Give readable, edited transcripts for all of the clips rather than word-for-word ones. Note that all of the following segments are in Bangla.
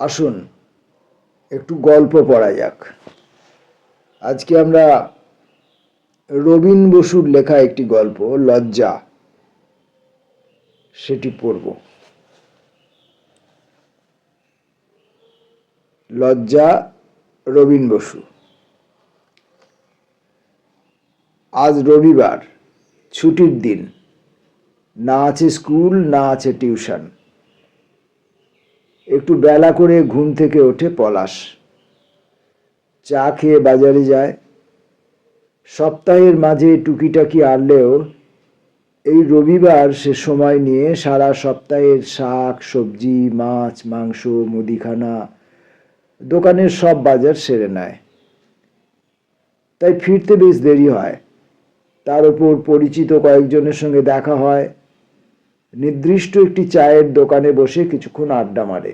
আসুন একটু গল্প পড়া যাক। আজকে আমরা রবীন বসুর লেখা একটি গল্প লজ্জা সেটি পড়ব। লজ্জা, রবীন বসু। আজ রবিবার, ছুটির দিন, না আছে স্কুল না আছে টিউশন। একটু বেলা করে ঘুম থেকে ওঠে পলাশ, চা খেয়ে বাজারে যায়। সপ্তাহের মাঝে টুকিটাকি আনলেও এই রবিবার সে সময় নিয়ে সারা সপ্তাহের শাক সবজি মাছ মাংস মুদিখানা দোকানের সব বাজার সেরে নেয়। তাই ফিরতে বেশ দেরি হয়। তার উপর পরিচিত কয়েকজনের সঙ্গে দেখা হয়। নির্দিষ্ট একটি চায়ের দোকানে বসে কিছুক্ষণ আড্ডা মারে।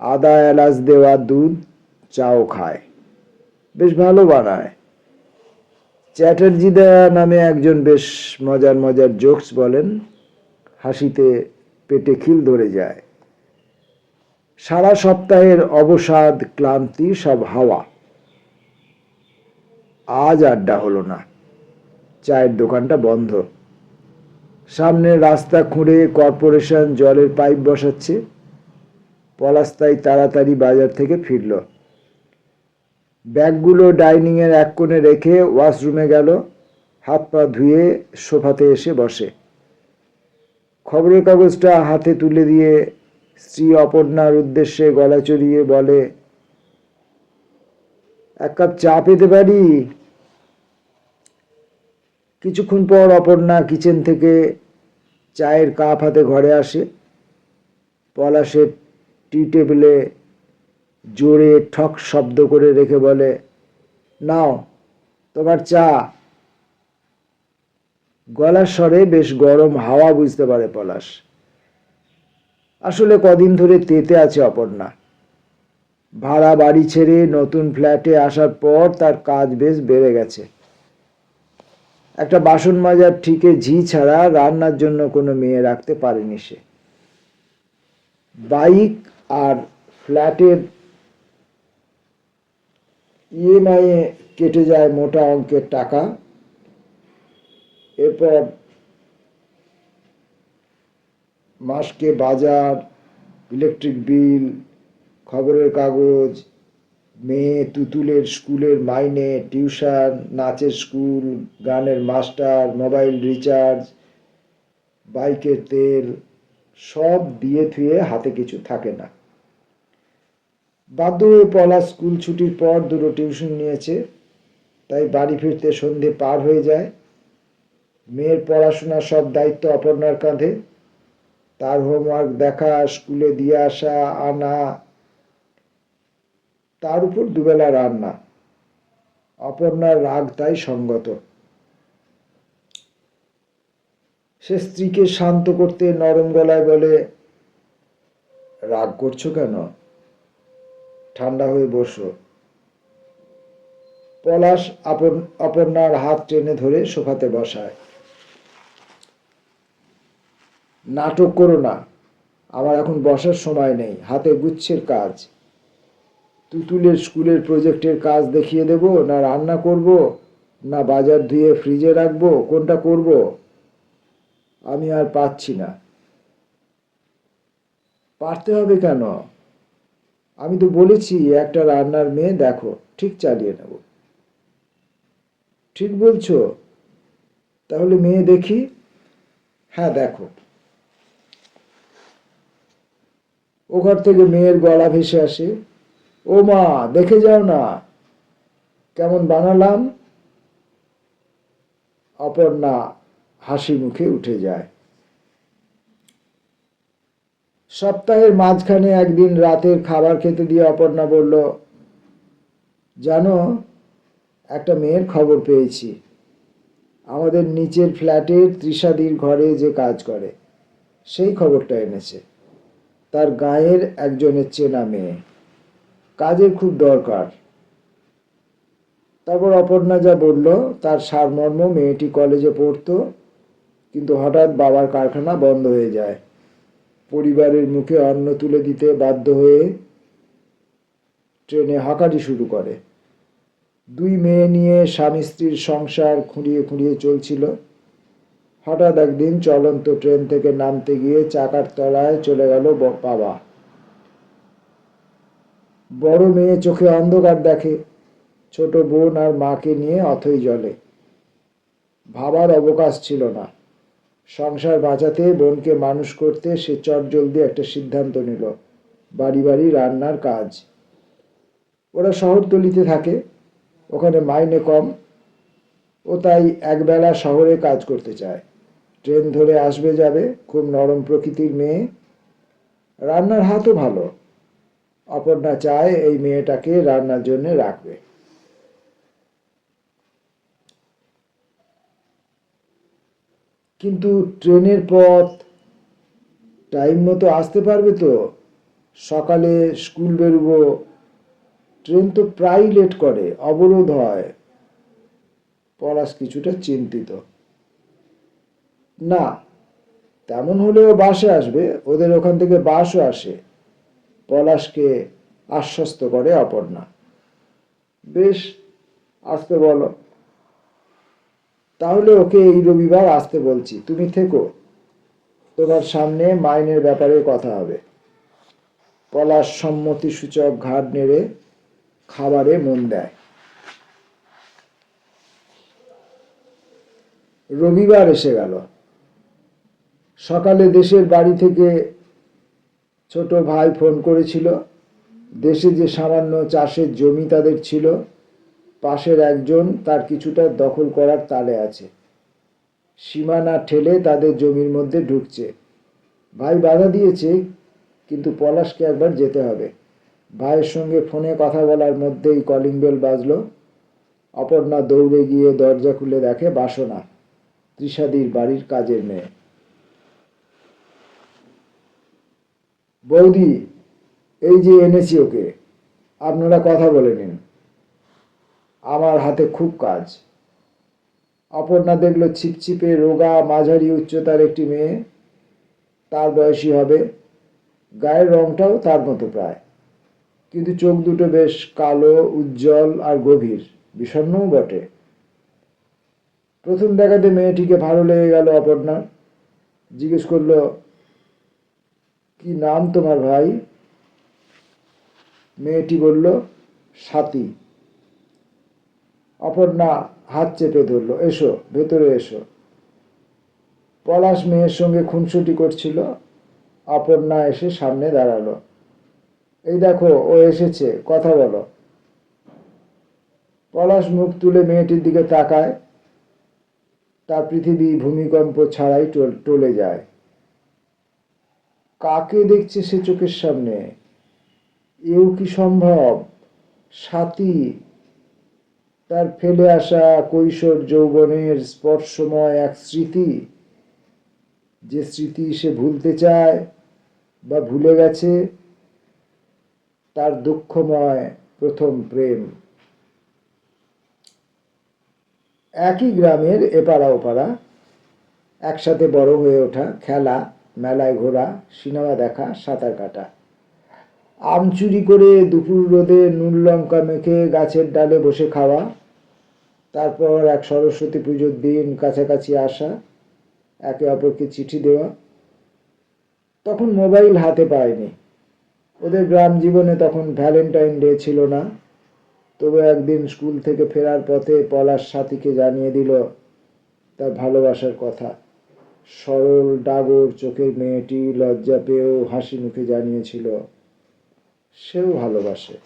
আদা এলাচ দেওয়া দুধ চাও খায়, বেশ ভালো বানায়। চ্যাটার্জিদা নামে একজন বেশ মজার মজার জোকস বলেন, হাসিতে পেটে খিল ধরে যায়। সারা সপ্তাহের অবসাদ ক্লান্তি সব হাওয়া। আজ আড্ডা হলো না, চায়ের দোকানটা বন্ধ। সামনের রাস্তা খুঁড়ে কর্পোরেশন জলের পাইপ বসাচ্ছে। পলাশ তাই তাড়াতাড়ি বাজার থেকে ফিরল। ব্যাগগুলো ডাইনিংয়ের এক কোণে রেখে ওয়াশরুমে গেল। হাত পা ধুয়ে সোফাতে এসে বসে। খবরের কাগজটা হাতে তুলে দিয়ে স্ত্রী অপর্ণার উদ্দেশ্যে গলা চড়িয়ে বলে, এক কাপ চা পেতে পারি? কিছুক্ষণ পর অপর্ণা কিচেন থেকে চায়ের কাপ হাতে ঘরে আসে। পলাশের টি টেবিলে জোরে ঠক শব্দ করে রেখে বলে, নাও তোমার চা। গলার স্বরে বেশ গরম হাওয়া বুঝতে পারে পলাশ। আসলে কদিন ধরে তেতে আছে অপর্ণা। ভাড়া বাড়ি ছেড়ে নতুন ফ্ল্যাটে আসার পর তার কাজ বেশ বেড়ে গেছে। একটা বাসন মাজার ঠিকে ঝি ছাড়া রান্নার জন্য কোনো মেয়ে রাখতে পারেনি সে। বাইক আর ফ্ল্যাটের ইএমআই এ কেটে যায় মোটা অঙ্কের টাকা। এরপর মাসকে বাজার, ইলেকট্রিক বিল, খবরের কাগজ, মেয়ে তুতুলের স্কুলের মাইনে, টিউশন, নাচের স্কুল, গানের মাস্টার, মোবাইল রিচার্জ, বাইকের তেল, সব দিয়ে থুয়ে হাতে কিছু থাকে না। বাধ্য হয়ে পলাশ স্কুল ছুটির পর দুটো টিউশন নিয়েছে। তাই বাড়ি ফিরতে সন্ধে পার হয়ে যায়। মেয়ের পড়াশোনার সব দায়িত্ব অপর্ণার কাঁধে। তার হোমওয়ার্ক দেখা, স্কুলে দিয়ে আসা আনা, তার উপর দুবেলা রান্না। অপর্ণার রাগ তাই সঙ্গত। সে স্ত্রীকে শান্ত করতে নরম গলায় বলে, রাগ করছো কেন? ঠান্ডা হয়ে বসো। পলাশ অপর্ণার হাত টেনে ধরে সোফাতে বসায়। নাটক করো না, আমার এখন বসার সময় নেই, হাতে গুচ্ছের কাজ। তুতুলের স্কুলের প্রজেক্টের কাজ দেখিয়ে দেব, না রান্না করব, না বাজার ধুয়ে ফ্রিজে রাখবো, কোনটা করব? আমি আর পাচ্ছি না। পারতে হবে কেন? আমি তো বলেছি একটা রান্নার মেয়ে দেখো, ঠিক চালিয়ে নেব। ঠিক বলছো? তাহলে মেয়ে দেখি। হ্যাঁ দেখো। ও ঘর থেকে মেয়ের গলা ভেসে আসে, ও মা দেখে যাও না কেমন বানালাম। অপর্ণা হাসি মুখে উঠে যায়। সপ্তাহের মাঝখানে একদিন রাতের খাবার খেতে দিয়ে অপর্ণা বলল, জানো, একটা মেয়ের খবর পেয়েছি। আমাদের নিচের ফ্ল্যাটের তৃষাদির ঘরে যে কাজ করে, সেই খবরটা এনেছে। তার গাঁয়ের একজনের চেনা মেয়ে, কাজের খুব দরকার। তারপর অপর্ণা যা বলল তার সারমর্ম, মেয়েটি কলেজে পড়তো, কিন্তু হঠাৎ বাবার কারখানা বন্ধ হয়ে যায়। পরিবারের মুখে অন্ন তুলে দিতে বাধ্য হয়ে ট্রেনে হাঁকাটি শুরু করে। দুই মেয়ে নিয়ে স্বামী স্ত্রীর সংসার খুঁড়িয়ে খুঁড়িয়ে চলছিল। হঠাৎ একদিন চলন্ত ট্রেন থেকে নামতে গিয়ে চাকার তলায় চলে গেল বাবা। বড় মেয়ে চোখে অন্ধকার দেখে, ছোট বোন আর মাকে নিয়ে অথই জলে। ভাবার অবকাশ ছিল না। সংসার বাঁচাতে, বোনকে মানুষ করতে সে চটজলদি একটা সিদ্ধান্ত নিল, বাড়ি বাড়ি রান্নার কাজ। ওরা শহরতলিতে থাকে, ওখানে মাইনে কম। ও তাই একবেলা শহরে কাজ করতে চায়। ট্রেন ধরে আসবে যাবে, খুব নরম প্রকৃতির মেয়ে, রান্নার হাতও ভালো। অপর্ণা চায় এই মেয়েটাকে রান্নার জন্য রাখবে। কিন্তু ট্রেনের পথ, টাইম মতো আসতে পারবে তো? সকালে স্কুল বেরোবো, ট্রেন তো প্রায় লেট করে, অবরোধ হয়। পলাশ কিছুটা চিন্তিত। না, তেমন হলেও বাসে আসবে, ওদের ওখান থেকে বাসও আসে। পলাশকে আশ্বস্ত করে অপর্ণা। বেশ, আসতে বলো। তাহলে ওকে এই রবিবার আসতে বলছি, তুমি থেকো, তোমার সামনে মাইনের ব্যাপারে কথা হবে। পলাশ সম্মতিসূচক ঘাড় নেড়ে খাবারে মন দেয়। রবিবার এসে গেল। সকালে দেশের বাড়ি থেকে ছোট ভাই ফোন করেছিল। দেশে যে সামান্য চাষের জমি তাদের ছিল, পাশের একজন তার কিছুটা দখল করার তালে আছে। সীমানা ঠেলে তাদের জমির মধ্যে ঢুকছে। ভাই বাধা দিয়েছে, কিন্তু পলাশকে একবার যেতে হবে। ভাইয়ের সঙ্গে ফোনে কথা বলার মধ্যেই কলিং বেল বাজলো। অপর্ণা দৌড়ে গিয়ে দরজা খুলে দেখে বাসনা, ত্রিশাদির বাড়ির কাজের মেয়ে। বৌদি, এই যে এনেছি ওকে, আপনারা কথা বলে নিন, আমার হাতে খুব কাজ। অপর্ণা দেখল ছিপছিপে রোগা মাঝারি উচ্চতার একটি মেয়ে, তার বয়সী হবে, গায়ের রংটাও তার মতো প্রায়, কিন্তু চোখ দুটো বেশ কালো, উজ্জ্বল আর গভীর, বিষণ্ণও বটে। প্রথম দেখাতে মেয়েটিকে ভালো লেগে গেল অপর্ণার। জিজ্ঞেস করলো, কি নাম তোমার ভাই? মেয়েটি বলল, স্বাতী। অপর্ণা হাত চেপে ধরল, এসো, ভেতরে এসো। পলাশ মেয়ের সঙ্গে খুনসুটি করছিল। অপর্ণা এসে সামনে দাঁড়ালো। এই দেখো, ও এসেছে, কথা বলো। পলাশ মুখ তুলে মেয়েটির দিকে তাকায়। তার পৃথিবী ভূমিকম্প ছাড়াই টলে যায়। কাকে দেখছে সে চোখের সামনে? এও কি সম্ভব? স্বাতী, তার ফেলে আসা কৈশোর যৌবনের স্পর্শময় এক স্মৃতি, যে স্মৃতি সে ভুলতে চায় বা ভুলে গেছে, তার দুঃখময় প্রথম প্রেম। একই গ্রামের এপাড়া ওপাড়া, একসাথে বড় হয়ে ওঠা, খেলা, মেলায় ঘোরা, সিনেমা দেখা, সাঁতার কাটা। আম চুরি করে দুপুর রোদে নুন লঙ্কা মেখে গাছের ডালে বসে খাওয়া, তারপর এক সরস্বতী পুজোর দিন কাছাকাছি আসা, একে অপরকে চিঠি দেওয়া। তখন মোবাইল হাতে পায়নি, ওদের গ্রাম জীবনে তখন ভ্যালেন্টাইন ডে ছিল না। তবু একদিন স্কুল থেকে ফেরার পথে পলাশ সাথীকে জানিয়ে দিল তার ভালোবাসার কথা। সরল ডাগর চোখের মেয়েটি লজ্জা পেয়েও হাসি মুখে জানিয়েছিল সেও ভালোবাসে।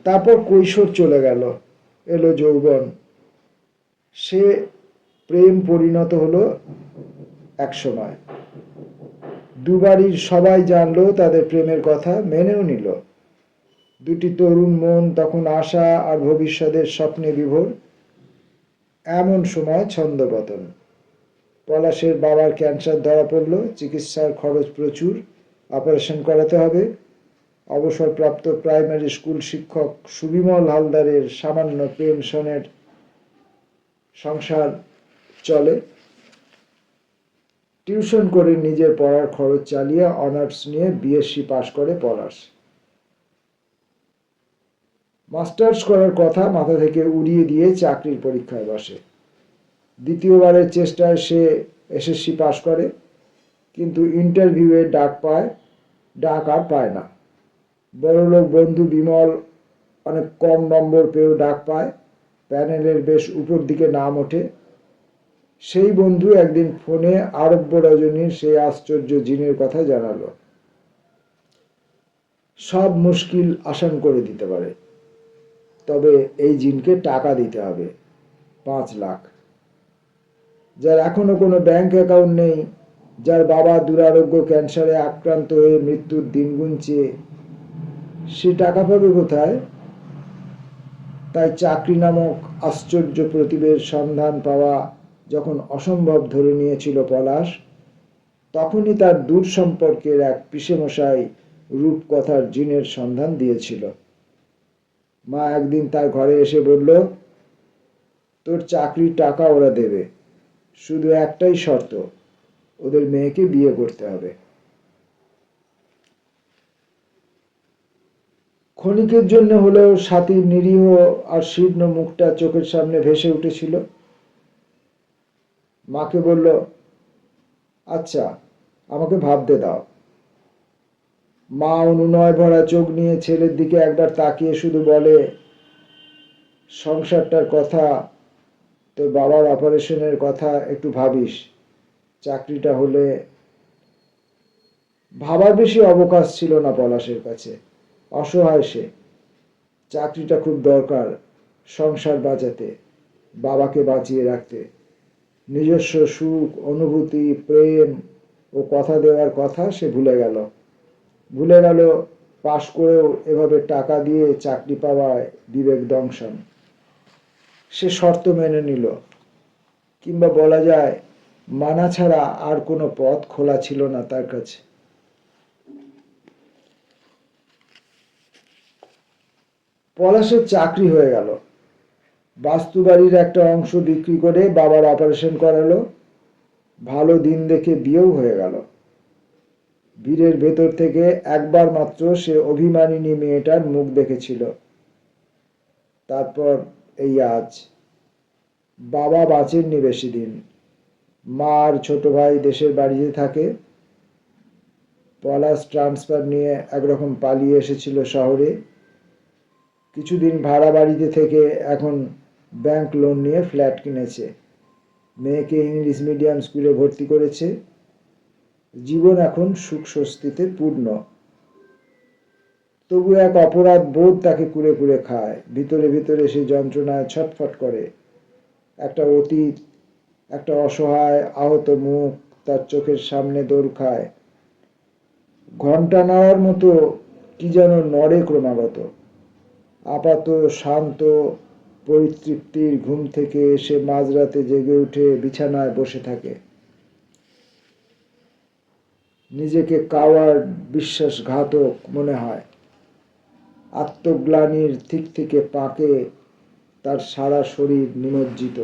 তারপর কৈশোর চলে গেল, এলো যৌবন। সে প্রেম পরিণত হলো এক সময়। দুবাড়ির সবাই জানলো তাদের প্রেমের কথা, মেনেও নিল। দুটি তরুণ মন তখন আশা আর ভবিষ্যতের স্বপ্নে বিভোর। এমন সময় ছন্দপতন। পলাশের বাবার ক্যান্সার ধরা পড়ল, চিকিৎসার খরচ প্রচুর, অপারেশন করাতে হবে। অবসরপ্রাপ্ত প্রাইমারি স্কুল শিক্ষক সুবিমল হালদারের সামান্য পেনশনের সংসার চলে। টিউশন করে নিজের পড়ার খরচ চালিয়ে অনার্স নিয়ে বিএসসি পাশ করে পলাশ। মাস্টার্স করার কথা মাথা থেকে উড়িয়ে দিয়ে চাকরির পরীক্ষায় বসে। দ্বিতীয়বারের চেষ্টায় সে এসএসসি পাশ করে, কিন্তু ইন্টারভিউয়ে ডাক আর পায় না। বড়লোক বন্ধু বিমল অনেক কম নম্বর পেয়েও ডাক পায়, প্যানেলের বেশ উপর দিকে নাম ওঠে। সেই বন্ধু একদিন ফোনে আরব্য রজনীর সেই আশ্চর্য জিনের কথা জানালো। সব মুশকিল আসান করে দিতে পারে, তবে এই জিনকে টাকা দিতে হবে 5 লাখ। যার এখনো কোনো ব্যাংক অ্যাকাউন্ট নেই, যার বাবা দুরারোগ্য ক্যান্সারে আক্রান্ত হয়ে মৃত্যুর দিন গুনছে, সে টাকা পাবে কোথায়? তাই চাকরি নামক আশ্চর্য প্রতিভের সন্ধান পাওয়া যখন অসম্ভব ধরে নিয়েছিল পলাশ, তখনই তার দূর সম্পর্কের এক পিসেমশাই রূপকথার জিনের সন্ধান দিয়েছিল। মা একদিন তার ঘরে এসে বলল, তোর চাকরির টাকা ওরা দেবে, শুধু একটাই শর্ত, ওদের মেয়েকে বিয়ে করতে হবে। ক্ষণিকের জন্য হলেও স্বাতীর নিরীহ আর শীর্ণ মুখটা চোখের সামনে ভেসে উঠেছিল। মাকে বলল, আচ্ছা, আমাকে ভাবতে দাও। মা অনুনয় ভরা চোখ নিয়ে ছেলের দিকে একবার তাকিয়ে শুধু বলে, সংসারটার কথা, তোর বাবার অপারেশনের কথা একটু ভাবিস। চাকরিটা হলে। ভাবার বেশি অবকাশ ছিল না পলাশের কাছে। অসহায় সে। চাকরিটা খুব দরকার, সংসার বাঁচাতে, বাবাকে বাঁচিয়ে রাখতে। নিজস্ব সুখ, অনুভূতি, প্রেম ও কথা দেওয়ার কথা সে ভুলে গেল পাশ করেও এভাবে টাকা দিয়ে চাকরি পাওয়ায় বিবেক দংশন। সে শর্ত মেনে নিল, কিংবা বলা যায় মানা ছাড়া আর কোনো পথ খোলা ছিল না তার কাছে। পলাশের চাকরি হয়ে গেল। বাস্তুবাড়ির একটা অংশ বিক্রি করে বাবার অপারেশন করালো। ভালো দিন দেখে বিয়েও হয়ে গেল। ভিড়ের ভেতর থেকে একবার মাত্র সে অভিমানিনী মেয়েটার মুখ দেখেছিল। তারপর এই আজ। বাবা বাঁচেননি বেশি দিন। মা আর ছোট ভাই দেশের বাড়িতে থাকে। পলাশ ট্রান্সফার নিয়ে একরকম পালিয়ে এসেছিল শহরে। কিছুদিন ভাড়া বাড়িতে থেকে এখন ব্যাংক লোন নিয়ে ফ্ল্যাট কিনেছে। মেয়েকে ইংলিশ মিডিয়াম স্কুলে ভর্তি করেছে। জীবন এখন সুখ স্বস্তিতে পূর্ণ। তবু এক অপরাধ বোধ তাকে কুরে কুরে খায়। ভিতরে ভিতরে সে যন্ত্রণায় ছটফট করে। একটা অতীত, একটা অসহায় আহত মুখ তার চোখের সামনে দৌড় খায়। ঘন্টা নাড়ার মতো কি যেন নড়ে ক্রমাগত। আপাত শান্ত পরিতৃপ্তির ঘুম থেকে সে মাঝরাতে জেগে উঠে বিছানায় বসে থাকে। নিজেকে কাওয়ার্ড, বিশ্বাসঘাতক মনে হয়। আত্মগ্লানির থেকে পাকে তার সারা শরীর নিমজ্জিত।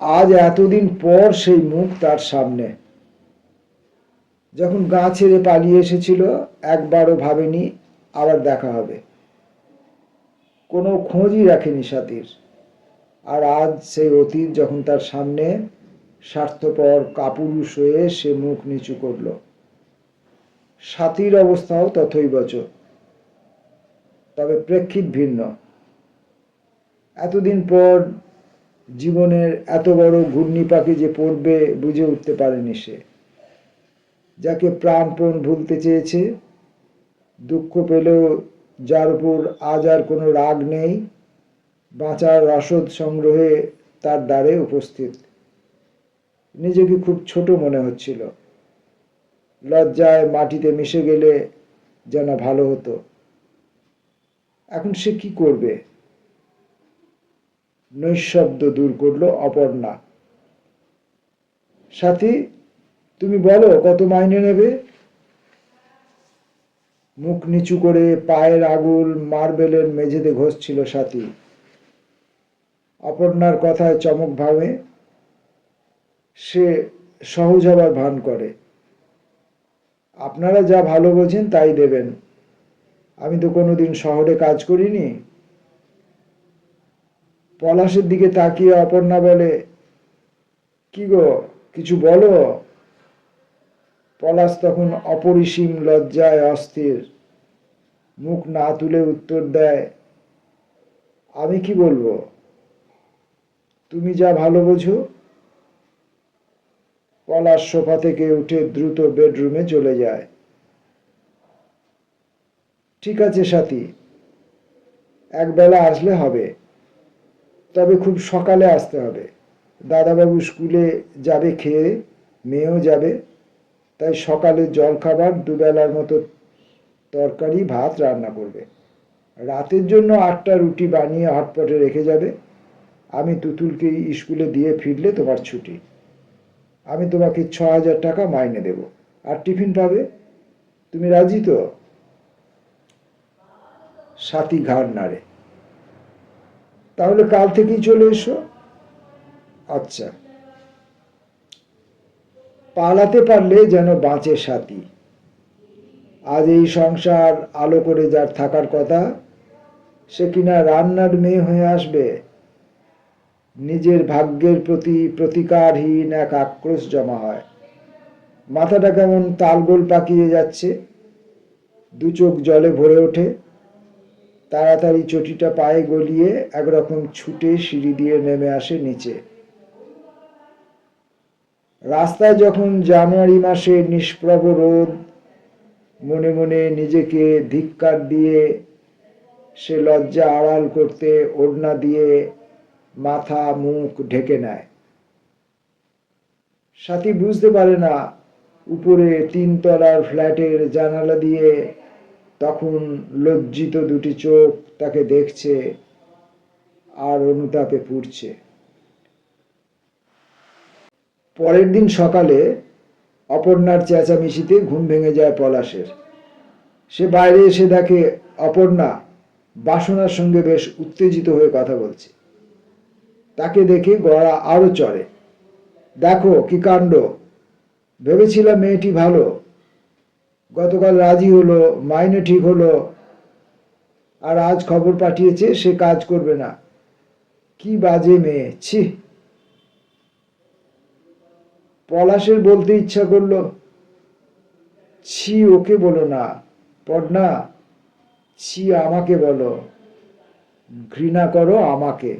আজ এতদিন পর সেই মুখ তার সামনে। যখন গা ছেড়ে পালিয়ে এসেছিল একবারও ভাবেনি আবার দেখা হবে। কোনো খোঁজই রাখেনি সাথীর। আর আজ সেই অতীত যখন তার সামনে, স্বার্থপর কাপুরুষ হয়ে সে মুখ নিচু করল। সাথীর অবস্থাও তথৈবচ, তবে প্রেক্ষিত ভিন্ন। এতদিন পর জীবনের এত বড় ঘূর্ণিপাকে যে পড়বে বুঝে উঠতে পারেনি সে। যাকে প্রাণপণ ভুলতে চেয়েছে, দুঃখ পেলেও যার উপর আজ আর কোনো রাগ নেই, বাঁচার রসদ সংগ্রহে তার দ্বারে উপস্থিত। নিজেকে খুব ছোট মনে হচ্ছিল। লজ্জায় মাটিতে মিশে গেলে যেন ভালো হতো। এখন সে কি করবে? নৈঃশব্দ দূর করলো অপর্ণা। সাথী, তুমি বলো কত মাইনে নেবে? মুখ নিচু করে পায়ের আঙুল মার্বেলের মেঝেতে ঘষছিল সাথী। অপর্ণার কথায় চমক ভাবে সে সহজ হবার ভান করে। আপনারা যা ভালো বোঝেন তাই দেবেন, আমি তো কোনোদিন শহরে কাজ করিনি। পলাশের দিকে তাকিয়ে অপর্ণা বলে, কি গো, কিছু বলো। পলাশ তখন অপরিসীম লজ্জায় অস্থির, মুখ না তুলে উত্তর দেয়, আমি কি বলবো, তুমি যা ভালো বোঝো। পলাশ সোফা থেকে উঠে দ্রুত বেডরুমে চলে যায়। ঠিক আছে সাথী, একবেলা আসলে হবে, তবে খুব সকালে আসতে হবে। দাদাবাবু স্কুলে যাবে খেয়ে, মেয়েও যাবে, তাই সকালে জলখাবার দুবেলার মতো তরকারি ভাত রান্না করবে। রাতের জন্য 8টা রুটি বানিয়ে হটপটে রেখে যাবে। আমি তুতুলকে স্কুলে দিয়ে ফিরলে তোমার ছুটি। আমি তোমাকে 6,000 টাকা মাইনে দেব, আর টিফিন পাবে। তুমি রাজি তো? সাথী ঘাড় নাড়ে। তাহলে কাল থেকেই চলে এসো। আচ্ছা। পালাতে পারলে যেন বাঁচে সাথী। আজ এই সংসার আলো করে যার থাকার কথা, সে কিনা রান্নার মেয়ে হয়ে আসবে। নিজের ভাগ্যের প্রতি প্রতিকারহীন এক আক্রোশ জমা হয়। মাথাটা কেমন তালগোল পাকিয়ে যাচ্ছে, দু চোখ জলে ভরে ওঠে। তাড়াতাড়ি চটিটা পায়ে গলিয়ে একরকম ছুটে সিঁড়ি দিয়ে নেমে আসে নিচে। রাস্তায় যখন জানুয়ারি মাসে নিষ্প্রভ রোদ, মনে মনে নিজেকে ধিক্কার দিয়ে সে লজ্জা আড়াল করতে ওড়না দিয়ে মাথা মুখ ঢেকে নেয়। সাথী বুঝতে পারে না উপরে 3 তলার ফ্ল্যাটের জানালা দিয়ে তখন লজ্জিত দুটি চোখ তাকে দেখছে আর অনুতাপে পুড়ছে। পরের দিন সকালে অপর্ণার চেঁচামেচিতে ঘুম ভেঙে যায় পলাশের। সে বাইরে এসে দেখে অপর্ণা বাসনার সঙ্গে বেশ উত্তেজিত হয়ে কথা বলছে। তাকে দেখে গলা আরো চড়ে। দেখো কি কাণ্ড, ভেবেছিলাম মেয়েটি ভালো, গতকাল রাজি হলো, মাইনে ঠিক হলো, আর আজ খবর পাঠিয়েছে সে কাজ করবে না। কি বাজে মেয়ে, ছি। পলাশের বলতে ইচ্ছা করলো, ছি ওকে বলো না পর্ণা, ছি আমাকে বলো, ঘৃণা করো আমাকে।